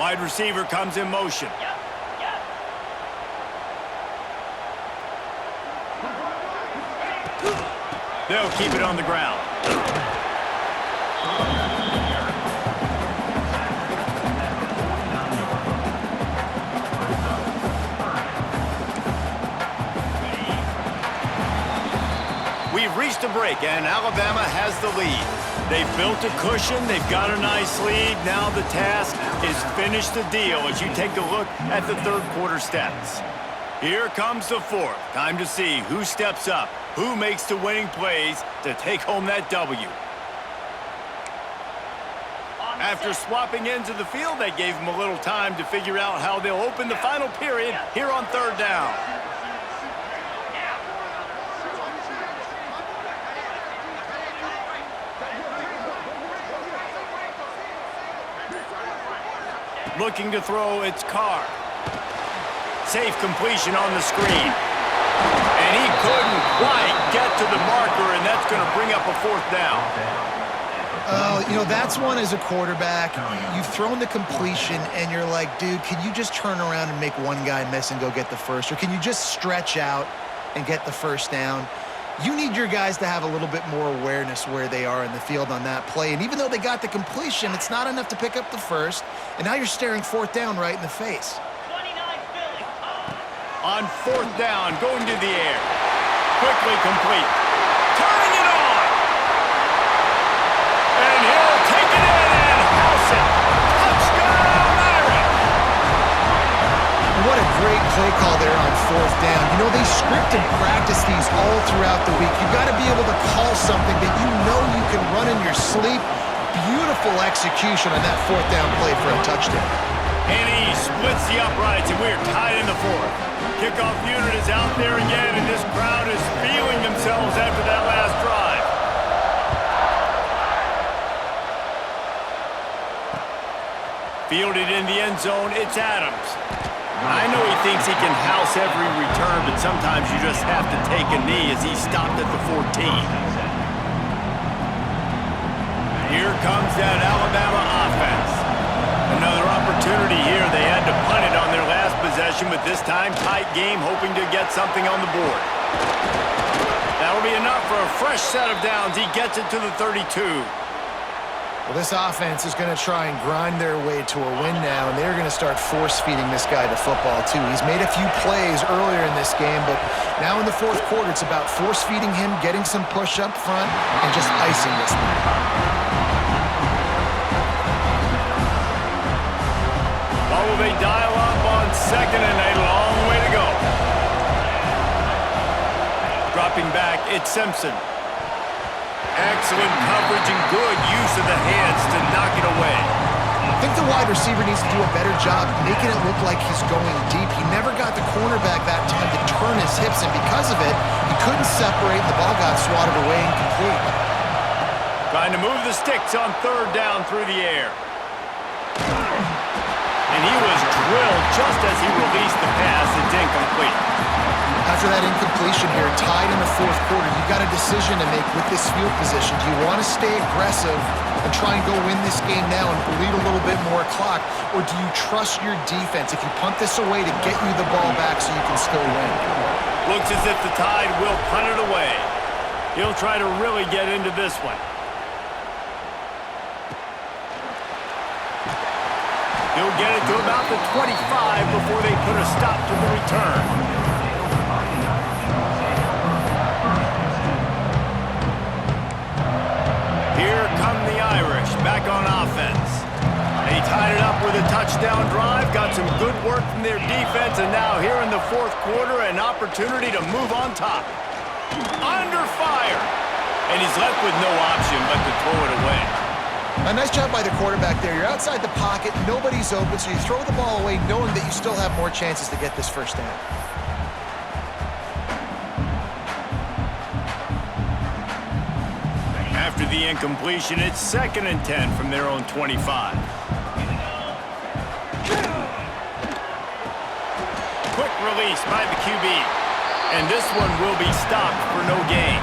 Wide receiver comes in motion. They'll keep it on the ground. We've reached a break, and Alabama has the lead. They've built a cushion. They've got a nice lead. Now the task is finish the deal as you take a look at the third quarter stats. Here comes the fourth. Time to see who steps up, who makes the winning plays to take home that W. After swapping into the field, they gave them a little time to figure out how they'll open the final period here on third down. Looking to throw, it's Carr. Safe completion on the screen. And he couldn't quite get to the marker, and that's going to bring up a fourth down. You know, that's one as a quarterback. You've thrown the completion, and you're like, dude, can you just turn around and make one guy miss and go get the first? Or can you just stretch out and get the first down? You need your guys to have a little bit more awareness where they are in the field on that play. And even though they got the completion, it's not enough to pick up the first. And now you're staring fourth down right in the face. On fourth down, going to the air. Quickly complete. Turning it on. And he'll take it in and house it. Touchdown, Irish. What a great play call there on fourth down. You know, they script and practice these all throughout the week. You've got to be able to call something that you know you can run in your sleep. Beautiful execution on that fourth down play for a touchdown. And he splits the uprights, and we're tied in the fourth. Kickoff unit is out there again, and this crowd is feeling themselves after that last drive. Fielded in the end zone, it's Adams. I know he thinks he can house every return, but sometimes you just have to take a knee as he stopped at the 14. Here comes that Alabama offense. Another opportunity here. They had to punt it on their last possession, but this time tight game, hoping to get something on the board. That'll be enough for a fresh set of downs. He gets it to the 32. Well, this offense is going to try and grind their way to a win now, and they're going to start force-feeding this guy the football, too. He's made a few plays earlier in this game, but now in the fourth quarter, it's about force-feeding him, getting some push up front, and just icing this thing. Well, they dial up on second, and a long way to go. Dropping back, it's Simpson. Excellent coverage and good use of the hands to knock it away. I think the wide receiver needs to do a better job making it look like he's going deep. He never got the cornerback that time to turn his hips, and because of it, he couldn't separate, and the ball got swatted away incomplete. Trying to move the sticks on third down through the air. And he was drilled just as he released the pass. It's incomplete. After that incompletion here, tied in the fourth quarter, you've got a decision to make with this field position. Do you want to stay aggressive and try and go win this game now and bleed a little bit more clock, or do you trust your defense if you punt this away to get you the ball back so you can still win? Looks as if the Tide will punt it away. He'll try to really get into this one. He'll get it to about the 25 before they put a stop to the return. Here come the Irish, back on offense. They tied it up with a touchdown drive, got some good work from their defense, and now here in the fourth quarter, an opportunity to move on top. Under fire! And he's left with no option but to throw it away. A nice job by the quarterback there. You're outside the pocket, nobody's open, so you throw the ball away knowing that you still have more chances to get this first down. After the incompletion, it's 2nd and 10 from their own 25. Quick release by the QB. And this one will be stopped for no gain.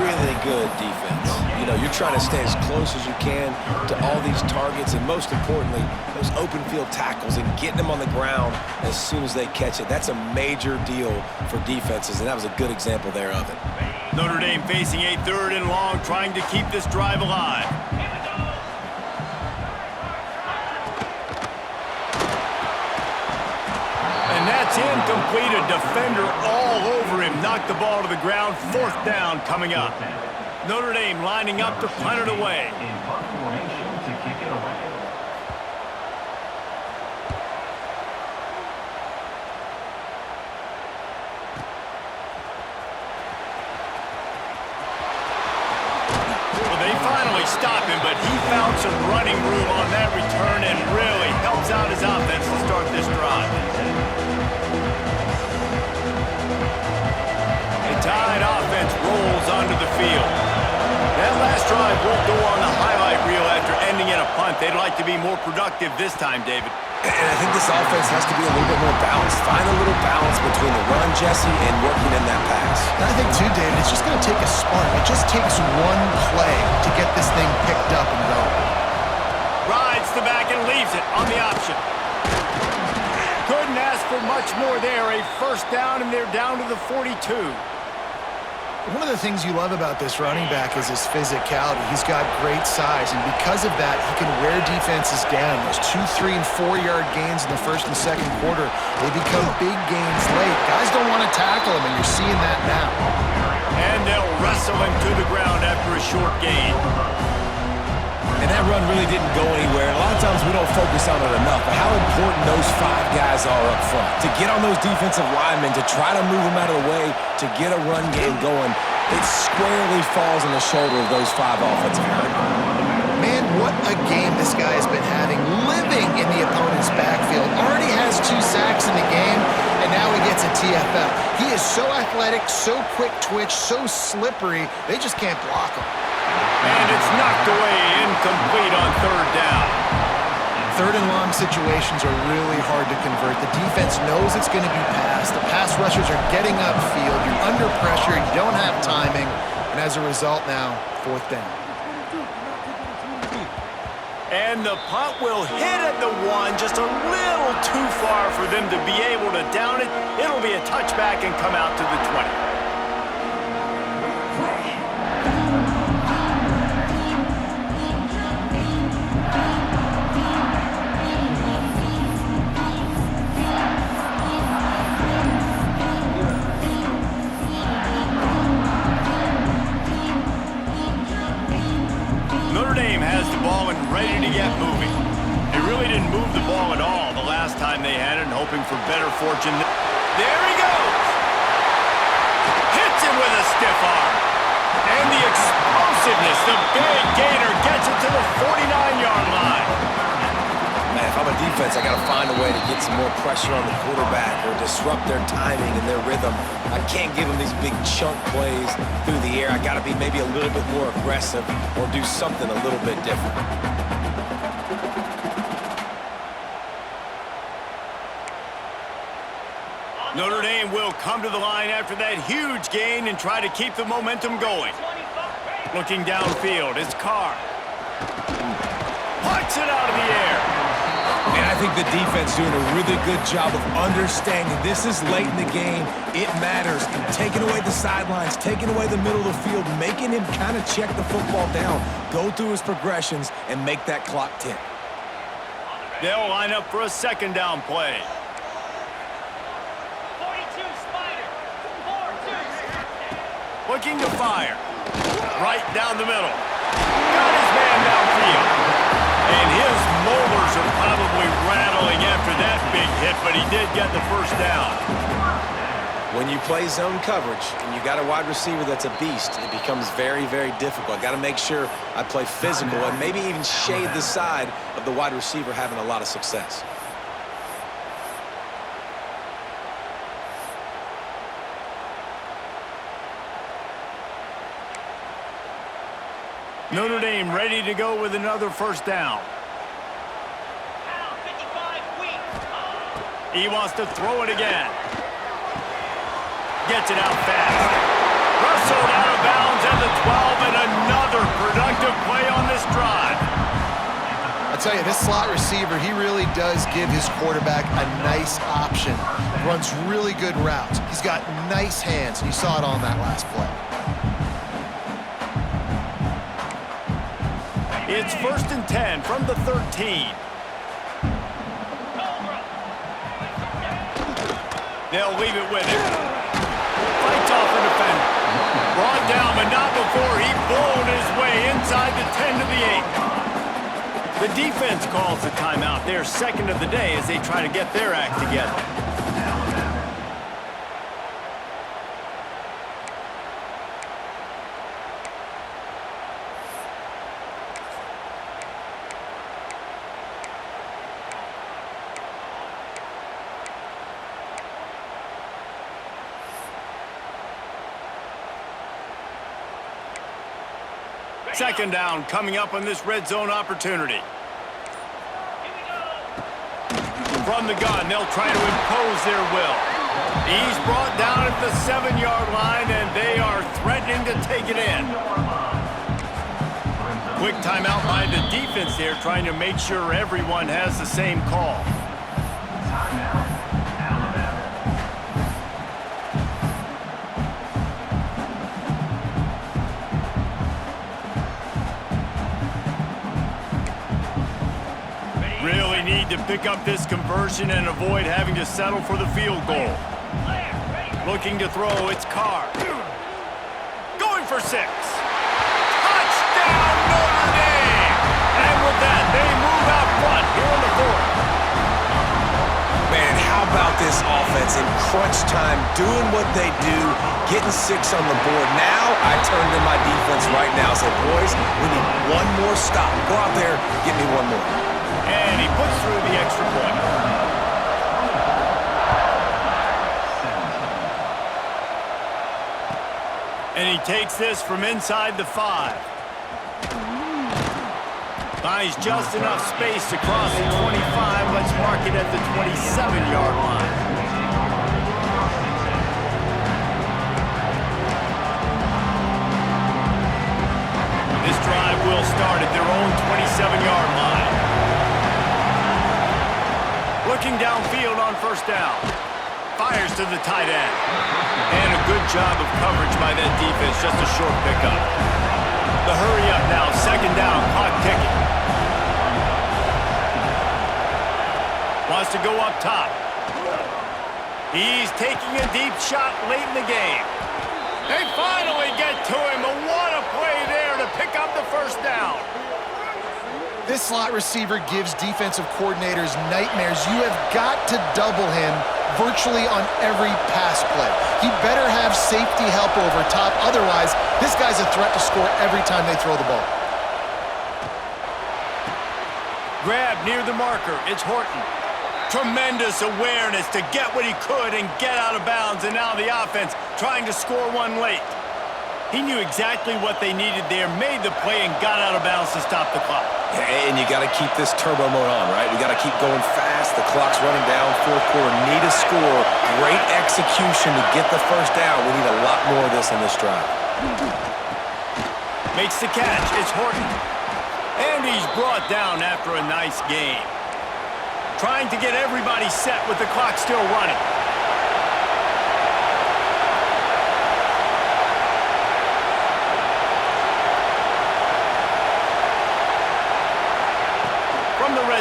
Really good defense. You know, you're trying to stay as close as you can to all these targets, and most importantly, those open field tackles and getting them on the ground as soon as they catch it. That's a major deal for defenses, and that was a good example there of it. Notre Dame facing a 3rd and long, trying to keep this drive alive. And that's incomplete. A defender all over him. Knocked the ball to the ground. 4th down coming up. Notre Dame lining up to punt it away. Well, they finally stop him, but he found some running room on that return and really helps out his offense to start this drive. A tied offense rolls onto the field. That last drive won't go on the highlight reel after ending in a punt. They'd like to be more productive this time, David. And I think this offense has to be a little bit more balanced. Find a little balance between the run, Jesse, and working in that pass. I think, too, David, it's just going to take a spark. It just takes one play to get this thing picked up and going. Rides the back and leaves it on the option. Couldn't ask for much more there. A 1st down, and they're down to the 42. One of the things you love about this running back is his physicality. He's got great size, and because of that, he can wear defenses down. Those 2-, 3-, and 4-yard gains in the 1st and 2nd quarter, they become big gains late. Guys don't want to tackle him, and you're seeing that now. And they'll wrestle him to the ground after a short gain. And that run really didn't go anywhere. A lot of times we don't focus on it enough, but how important those 5 guys are up front. To get on those defensive linemen, to try to move them out of the way, to get a run game going, it squarely falls on the shoulder of those 5 offensive linemen. Man, what a game this guy has been having, living in the opponent's backfield. Already has 2 sacks in the game, and now he gets a TFL. He is so athletic, so quick twitch, so slippery, they just can't block him. And it's knocked away, incomplete on 3rd down. 3rd and long situations are really hard to convert. The defense knows it's going to be passed. The pass rushers are getting upfield. You're under pressure. You don't have timing. And as a result now, 4th down. And the punt will hit at the 1, just a little too far for them to be able to down it. It'll be a touchback and come out to the 20. Notre Dame has the ball and ready to get moving. They really didn't move the ball at all the last time they had it, hoping for better fortune. There he goes! Hits him with a stiff arm. And the explosiveness, the big gainer gets it to the 49-yard line. Man, if I'm a defense, I got to find a way to get some more pressure on the quarterback or disrupt their timing and their rhythm. I can't give them these big chunk plays through the air. I got to be maybe a little bit more aggressive or do something a little bit different. Notre Dame will come to the line after that huge gain and try to keep the momentum going. Looking downfield, it's Carr. Puts it out of the air. And I think the defense doing a really good job of understanding this is late in the game. It matters. Taking away the sidelines, taking away the middle of the field, making him kind of check the football down, go through his progressions, and make that clock tick. They'll line up for a 2nd down play. 42 Spider. 4-2. Looking to fire. Right down the middle. Got his man downfield. And his molars are probably rattling after that big hit, but he did get the 1st down. When you play zone coverage and you got a wide receiver that's a beast, it becomes very, very difficult. I got to make sure I play physical and maybe even shade the side of the wide receiver having a lot of success. Notre Dame ready to go with another 1st down. He wants to throw it again. Gets it out fast. Wrestled out of bounds at the 12, and another tell you, this slot receiver, he really does give his quarterback a nice option. Runs really good routes. He's got nice hands, and you saw it on that last play. It's 1st and 10 from the 13. They'll leave it with him. Fights off the defender. Brought down, but not before he blown his way inside the 10 to the 8. The defense calls the timeout. Their second of the day as they try to get their act together. Second down coming up on this red zone opportunity. From the gun, they'll try to impose their will. He's brought down at the 7-yard line, and they are threatening to take it in. Quick timeout by the defense there, trying to make sure everyone has the same call. Really need to pick up this conversion and avoid having to settle for the field goal. Looking to throw, it's Carr. Going for 6. Touchdown, Notre Dame! And with that, they move out front here in the 4th. Man, how about this offense in crunch time, doing what they do, getting 6 on the board. Now I turn to my defense right now and say, boys, we need one more stop. Go out there, get me one more. And he puts through the extra point. And he takes this from inside the 5. Finds just enough space to cross the 25. Let's mark it at the 27-yard line. This drive will start at their own 27-yard line. Looking downfield on 1st down. Fires to the tight end. And a good job of coverage by that defense, just a short pickup. The hurry up now, 2nd down, clock ticking. Wants to go up top. He's taking a deep shot late in the game. They finally get to him, but what a play there to pick up the 1st down. This slot receiver gives defensive coordinators nightmares. You have got to double him virtually on every pass play. He better have safety help over top. Otherwise, this guy's a threat to score every time they throw the ball. Grab near the marker. It's Horton. Tremendous awareness to get what he could and get out of bounds. And now the offense trying to score one late. He knew exactly what they needed there, made the play, and got out of bounds to stop the clock. And you got to keep this turbo mode on, right? We got to keep going fast. The clock's running down. 4th quarter, need a score. Great execution to get the 1st down. We need a lot more of this on this drive. Makes the catch. It's Horton. And he's brought down after a nice game. Trying to get everybody set with the clock still running.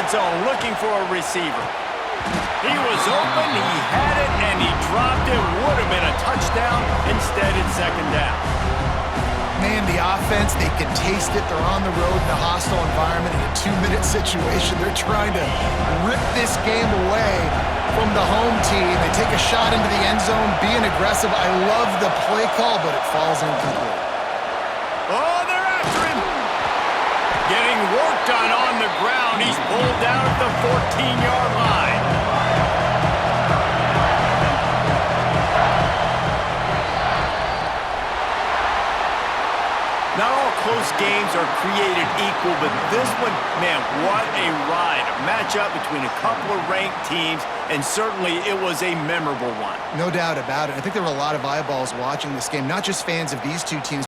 Zone looking for a receiver. He was open, he had it, and he dropped it. Would have been a touchdown. Instead, it's 2nd down. Man, the offense, they can taste it. They're on the road in a hostile environment in a 2-minute situation. They're trying to rip this game away from the home team. They take a shot into the end zone, being aggressive. I love the play call, but it falls incomplete. Oh, they're after him. Getting work done on the ground. He's pulled down at the 14-yard line. Not all close games are created equal, but this one, man, what a ride. A matchup between a couple of ranked teams, and certainly it was a memorable one. No doubt about it. I think there were a lot of eyeballs watching this game, not just fans of these two teams,